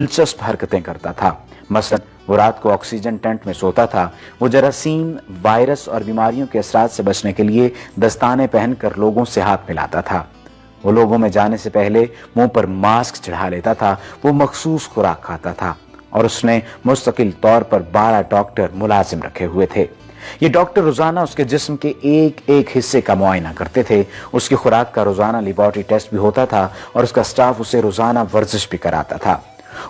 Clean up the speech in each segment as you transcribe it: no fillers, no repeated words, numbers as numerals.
दिलचस्प हरकतें करता था। मसलन वो रात को ऑक्सीजन टेंट में सोता था। वो जरासीम, वायरस और बीमारियों के असरात से बचने के लिए दस्ताने पहनकर लोगों से हाथ मिलाता था। वो लोगों में जाने से पहले मुंह पर मास्क चढ़ा लेता था। वो मखसूस खुराक खाता था और उसने मुस्तकिल तौर पर 12 डॉक्टर मुलाजिम रखे हुए थे। ये डॉक्टर रोजाना उसके जिस्म के एक एक हिस्से का मुआयना करते थे। उसकी खुराक का रोजाना लेबोरेटरी टेस्ट भी होता था और उसका स्टाफ उसे रोजाना वर्जिश भी कराता था।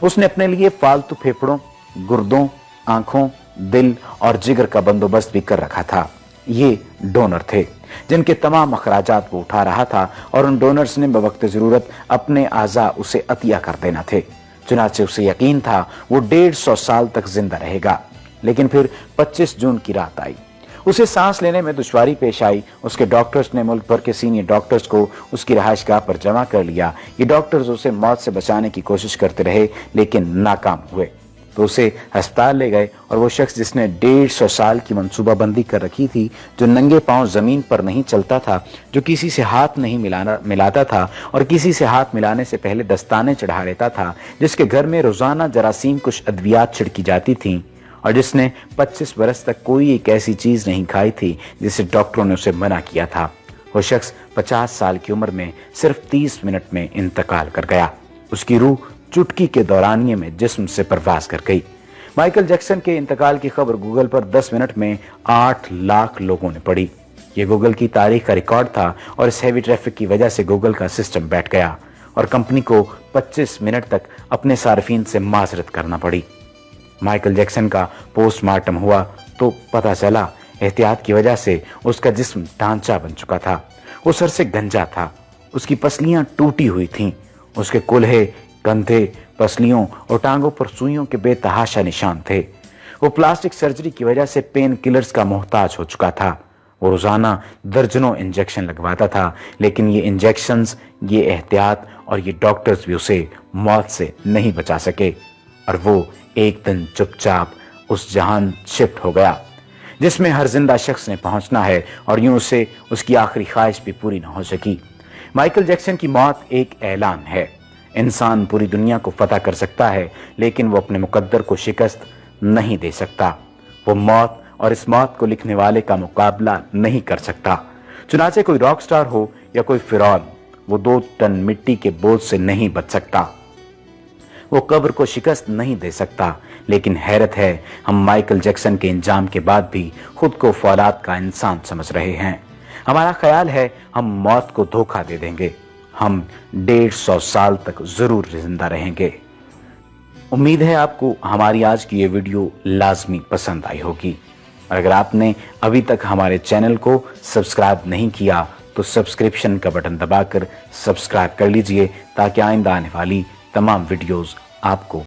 उसने अपने लिए फालतू फेफड़ों, गुर्दों, आंखों, दिल और जिगर का बंदोबस्त भी कर रखा था। ये डोनर थे जिनके तमाम अखराजात वो उठा रहा था और उन डोनर्स ने बवक्त जरूरत अपने आज़ा उसे अतिया कर देना थे। चुनाचे उसे यकीन था वो 150 साल तक जिंदा रहेगा। लेकिन फिर 25 जून की रात आई। उसे सांस लेने में दुश्वारी पेश आई। उसके डॉक्टर्स ने मुल्क भर के सीनियर डॉक्टर्स को उसकी रहायशगाह पर जमा कर लिया। ये डॉक्टर्स उसे मौत से बचाने की कोशिश करते रहे लेकिन नाकाम हुए। तो उसे अस्पताल ले गए और वो शख्स जिसने 150 साल की मंसूबाबंदी कर रखी थी, जो नंगे पांव जमीन पर नहीं चलता था, जो किसी से हाथ नहीं मिलाता था और किसी से हाथ मिलाने से पहले दस्ताने चढ़ा लेता था, जिसके घर में रोजाना जरासीम कुछ अद्वियात छिड़की जाती थी और जिसने 25 बरस तक कोई एक ऐसी चीज नहीं खाई थी जिसे डॉक्टरों ने उसे मना किया था। वो शख्स 50 साल की उम्र में सिर्फ 30 मिनट में इंतकाल कर गया। उसकी रूह चुटकी के दौरानिये में जिस्म से परवाज कर गई। माइकल जैक्सन के इंतकाल की खबर गूगल पर 10 मिनट में 8 लाख लोगों ने पढ़ी। ये गूगल की तारीख का रिकॉर्ड था और इस हैवी ट्रैफिक की वजह से गूगल का सिस्टम बैठ गया और कंपनी को 25 मिनट तक अपने सार्फिन से माजरत करना पड़ी। माइकल जैक्सन का पोस्टमार्टम हुआ तो पता चला एहतियात की वजह से उसका जिस्म ढांचा बन चुका था। वो सर से गंजा था। उसकी पसलियां टूटी हुई थीं। उसके कुल्हे, कंधे, पसलियों और टांगों पर सुइयों के बेतहाशा निशान थे। वो प्लास्टिक सर्जरी की वजह से पेन किलर्स का मोहताज हो चुका था। वो रोजाना दर्जनों इंजेक्शन लगवाता था, लेकिन ये इंजेक्शंस, ये एहतियात और ये डॉक्टर्स भी उसे मौत से नहीं बचा सके और वो एक दिन चुपचाप उस जहान शिफ्ट हो गया जिसमें हर जिंदा शख्स ने पहुंचना है और यूं उसे उसकी आखिरी ख्वाहिश भी पूरी न हो सकी। माइकल जैक्सन की मौत एक ऐलान है। इंसान पूरी दुनिया को फतह कर सकता है लेकिन वो अपने मुकद्दर को शिकस्त नहीं दे सकता। वो मौत और इस मौत को लिखने वाले का मुकाबला नहीं कर सकता। चुनाचे कोई रॉक स्टार हो या कोई फिरौन, वो 2 टन मिट्टी के बोझ से नहीं बच सकता। वो कब्र को शिकस्त नहीं दे सकता। लेकिन हैरत है, हम माइकल जैक्सन के इंजाम के बाद भी खुद को फौलाद का इंसान समझ रहे हैं। हमारा ख्याल है हम मौत को धोखा दे देंगे। हम 150 साल तक जरूर जिंदा रहेंगे। उम्मीद है आपको हमारी आज की ये वीडियो लाजमी पसंद आई होगी। और अगर आपने अभी तक हमारे चैनल को सब्सक्राइब नहीं किया तो सब्सक्रिप्शन का बटन दबाकर सब्सक्राइब कर लीजिए ताकि आइंदा आने वाली तमाम वीडियोस आपको